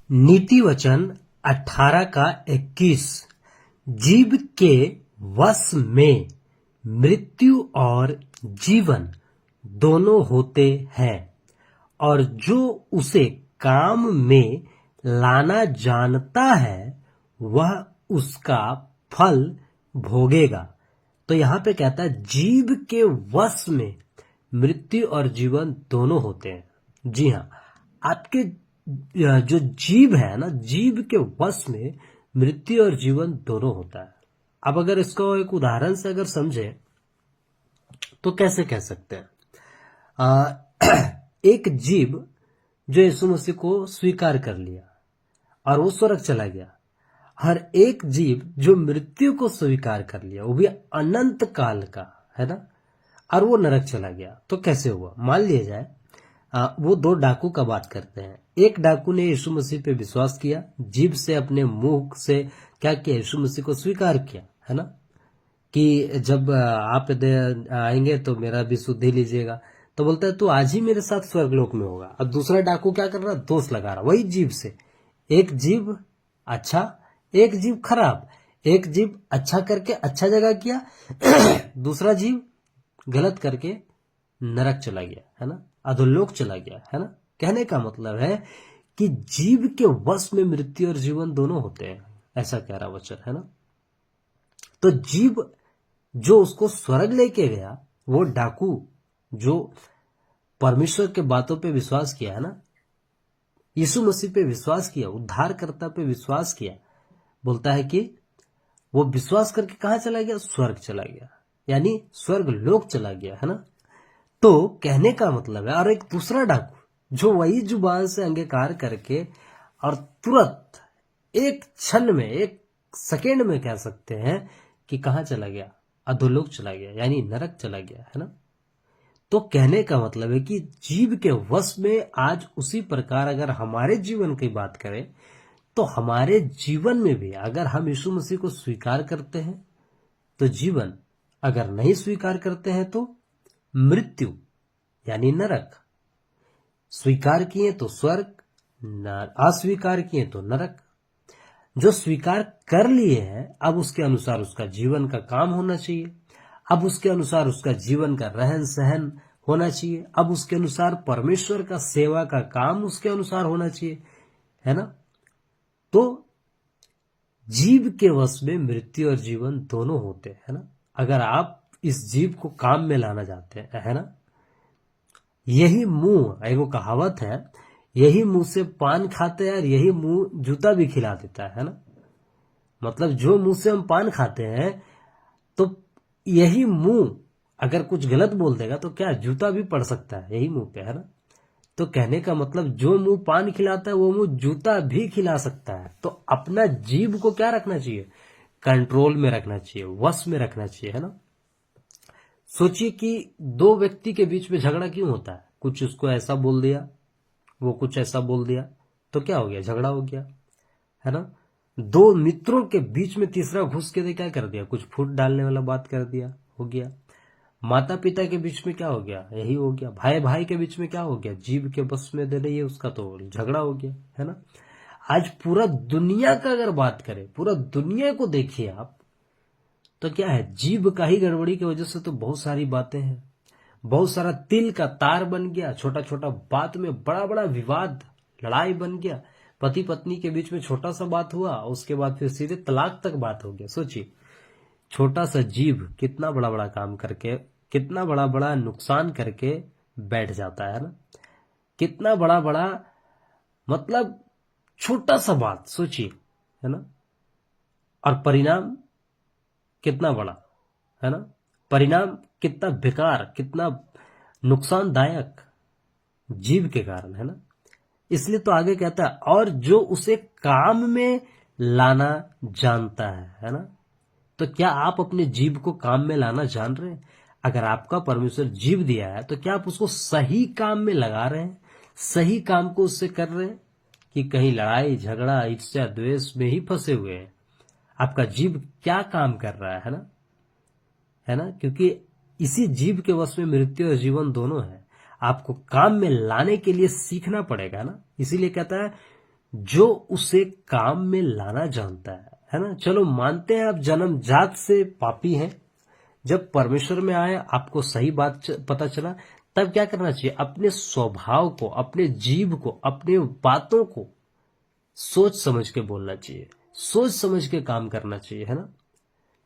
नीति वचन 18 का 21। जीव के वश में मृत्यु और जीवन दोनों होते हैं, और जो उसे काम में लाना जानता है वह उसका फल भोगेगा। तो यहां पे कहता है जीव के वश में मृत्यु और जीवन दोनों होते हैं। जी हाँ, आपके जो जीव है ना, जीव के वश में मृत्यु और जीवन दोनों होता है। अब अगर इसको एक उदाहरण से अगर समझे तो कैसे कह सकते हैं, एक जीव जो यीशु मसीह को स्वीकार कर लिया और वो स्वर्ग चला गया, हर एक जीव जो मृत्यु को स्वीकार कर लिया, वो भी अनंत काल का है ना, और वो नरक चला गया। तो कैसे हुआ? मान लिया जाए वो दो डाकू का बात करते हैं। एक डाकू ने यीशु मसीह पे विश्वास किया, जीभ से अपने मुंह से क्या किया, यीशु मसीह को स्वीकार किया, है ना, कि जब आप आएंगे तो मेरा भी शुद्धि लीजिएगा। तो बोलता है तू आज ही मेरे साथ स्वर्गलोक में होगा। अब दूसरा डाकू क्या कर रहा, दोष लगा रहा वही जीव से। एक जीव अच्छा, एक जीव खराब। एक जीव अच्छा करके अच्छा जगह किया, दूसरा जीव गलत करके नरक चला गया, है ना, अधोलोक चला गया, है ना। कहने का मतलब है कि जीव के वश में मृत्यु और जीवन दोनों होते हैं, ऐसा कह रहा वचन, है ना। तो जीव जो उसको स्वर्ग लेके गया, वो डाकू जो परमेश्वर के बातों पे विश्वास किया, है ना, यीशु मसीह पे विश्वास किया, उद्धारकर्ता पे विश्वास किया, बोलता है कि वो विश्वास करके कहां चला गया, स्वर्ग चला गया, यानी स्वर्ग लोक चला गया, है ना। तो कहने का मतलब है, और एक दूसरा डाकू जो वही जुबान से अंगीकार करके और तुरंत एक क्षण में, एक सेकेंड में कह सकते हैं कि कहां चला गया, अधोलोक चला गया, यानी नरक चला गया, है ना। तो कहने का मतलब है कि जीव के वश में आज उसी प्रकार अगर हमारे जीवन की बात करें तो हमारे जीवन में भी अगर हम यीशु मसीह को स्वीकार करते हैं तो जीवन, अगर नहीं स्वीकार करते हैं तो मृत्यु यानी नरक। स्वीकार किए तो स्वर्ग, अस्वीकार किए तो नरक। जो स्वीकार कर लिए हैं, अब उसके अनुसार उसका जीवन का काम होना चाहिए, अब उसके अनुसार उसका जीवन का रहन सहन होना चाहिए, अब उसके अनुसार परमेश्वर का सेवा का काम उसके अनुसार होना चाहिए, है ना। तो जीव के वश में मृत्यु और जीवन दोनों होते हैं, है ना। अगर आप इस जीव को काम में लाना चाहते हैं, है ना, यही मुंह, एगो कहावत है, यही मुंह से पान खाते हैं और यही मुंह जूता भी खिला देता है ना। मतलब जो मुंह से हम पान खाते हैं तो यही मुंह अगर कुछ गलत बोल देगा तो क्या जूता भी पड़ सकता है यही मुंह पे, है ना। तो कहने का मतलब जो मुंह पान खिलाता है वो मुंह जूता भी खिला सकता है। तो अपना जीभ को क्या रखना चाहिए, कंट्रोल में रखना चाहिए, वश में रखना चाहिए, है ना। सोचिए कि दो व्यक्ति के बीच में झगड़ा क्यों होता है, कुछ उसको ऐसा बोल दिया, वो कुछ ऐसा बोल दिया, तो क्या हो गया, झगड़ा हो गया, है ना। दो मित्रों के बीच में तीसरा घुस के क्या कर दिया, कुछ फूट डालने वाला बात कर दिया, हो गया। माता पिता के बीच में क्या हो गया, यही हो गया। भाई भाई के बीच में क्या हो गया, जीव के बस में दे रही है उसका, तो झगड़ा हो गया, है ना। आज पूरा दुनिया का अगर बात करें, पूरा दुनिया को देखिए आप, तो क्या है, जीव का ही गड़बड़ी की वजह से तो बहुत सारी बातें हैं। बहुत सारा तिल का तार बन गया, छोटा छोटा बात में बड़ा बड़ा विवाद, लड़ाई बन गया। पति पत्नी के बीच में छोटा सा बात हुआ, उसके बाद फिर सीधे तलाक तक बात हो गया। सोचिए, छोटा सा जीव कितना बड़ा बड़ा काम करके, कितना बड़ा बड़ा नुकसान करके बैठ जाता है ना। कितना बड़ा बड़ा, मतलब छोटा सा बात सोचिए, है ना, और परिणाम कितना बड़ा, है ना। परिणाम कितना बेकार, कितना नुकसानदायक जीव के कारण, है ना। इसलिए तो आगे कहता है, और जो उसे काम में लाना जानता है ना। तो क्या आप अपने जीव को काम में लाना जान रहे हैं? अगर आपका परमेश्वर जीव दिया है तो क्या आप उसको सही काम में लगा रहे हैं, सही काम को उससे कर रहे हैं, कि कहीं लड़ाई झगड़ा ईर्ष्या द्वेष में ही फंसे हुए हैं? आपका जीव क्या काम कर रहा है ना, है ना। क्योंकि इसी जीव के वश में मृत्यु और जीवन दोनों है। आपको काम में लाने के लिए सीखना पड़ेगा ना। इसीलिए कहता है जो उसे काम में लाना जानता है ना। चलो मानते हैं आप जन्मजात से पापी हैं, जब परमेश्वर में आए आपको सही बात पता चला, तब क्या करना चाहिए, अपने स्वभाव को, अपने जीव को, अपने बातों को सोच समझ के बोलना चाहिए, सोच समझ के काम करना चाहिए, है ना।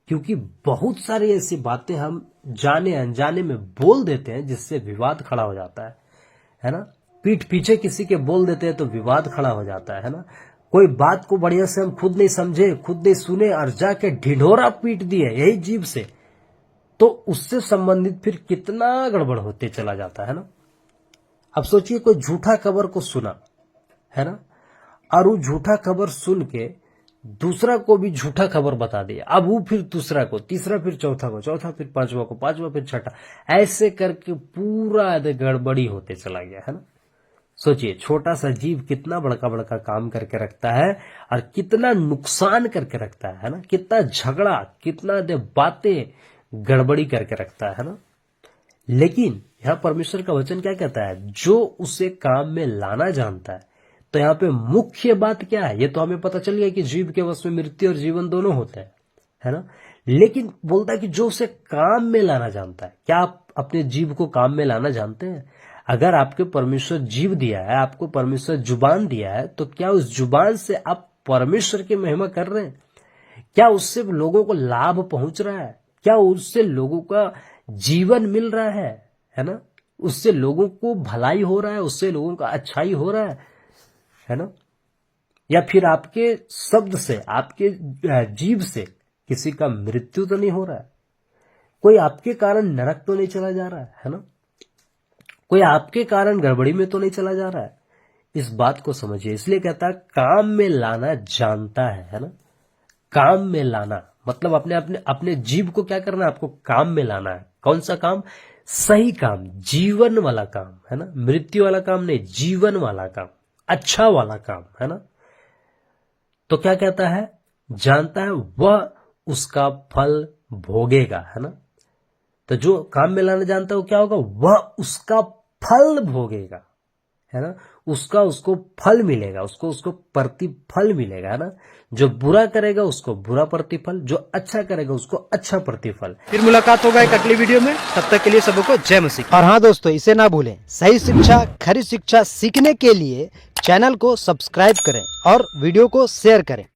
क्योंकि बहुत सारी ऐसी बातें हम जाने अनजाने में बोल देते हैं जिससे विवाद खड़ा हो जाता है ना। पीठ पीछे किसी के बोल देते हैं तो विवाद खड़ा हो जाता है ना। कोई बात को बढ़िया से हम खुद नहीं समझे, खुद नहीं सुने और जाके ढिढोरा पीट दिए यही जीभ से, तो उससे संबंधित फिर कितना गड़बड़ होते चला जाता है ना। अब सोचिए कोई झूठा खबर को सुना, है ना, और वो झूठा खबर सुन के दूसरा को भी झूठा खबर बता दिया, अब वो फिर दूसरा को, तीसरा फिर चौथा को, चौथा फिर पांचवा को, पांचवा फिर छठा, ऐसे करके पूरा गड़बड़ी होते चला गया, है ना। सोचिए छोटा सा जीव कितना बड़का बड़का काम करके रखता है और कितना नुकसान करके रखता है ना, कितना झगड़ा, कितना बातें गड़बड़ी करके रखता है ना। लेकिन यह परमेश्वर का वचन क्या कहता है, जो उसे काम में लाना जानता है। तो यहाँ पे मुख्य बात क्या है, ये तो हमें पता चल गया कि जीव के वश में मृत्यु और जीवन दोनों होते हैं, है ना। लेकिन बोलता है कि जो उसे काम में लाना जानता है। क्या आप अपने जीव को काम में लाना जानते हैं? अगर आपके परमेश्वर जीव दिया है, आपको परमेश्वर जुबान दिया है, तो क्या उस जुबान से आप परमेश्वर की महिमा कर रहे हैं? क्या उससे लोगों को लाभ पहुंच रहा है? क्या उससे लोगों का जीवन मिल रहा है ना। उससे लोगों को भलाई हो रहा है, उससे लोगों का अच्छाई हो रहा है ना। या फिर आपके शब्द से, आपके जीव से किसी का मृत्यु तो नहीं हो रहा है? कोई आपके कारण नरक तो नहीं चला जा रहा है ना। कोई आपके कारण गड़बड़ी में तो नहीं चला जा रहा है? इस बात को समझिए। इसलिए कहता है काम में लाना जानता है ना। काम में लाना मतलब अपने जीव को क्या करना है, आपको काम में लाना है। कौन सा काम? सही काम, जीवन वाला काम, है ना। मृत्यु वाला काम नहीं, जीवन वाला काम, अच्छा वाला काम, है ना। तो क्या कहता है, जानता है वह उसका फल भोगेगा, है ना। तो जो काम में लाना जानता है वो क्या होगा, वह उसका फल भोगेगा, है ना। उसको फल मिलेगा, उसको प्रतिफल मिलेगा, है ना। जो बुरा करेगा उसको बुरा प्रतिफल, जो अच्छा करेगा उसको अच्छा प्रतिफल। फिर मुलाकात होगा एक अगली वीडियो में, तब तक के लिए सबको जय मसीह। और हाँ दोस्तों, इसे ना भूलें, सही शिक्षा खरी शिक्षा सीखने के लिए चैनल को सब्सक्राइब करें और वीडियो को शेयर करें।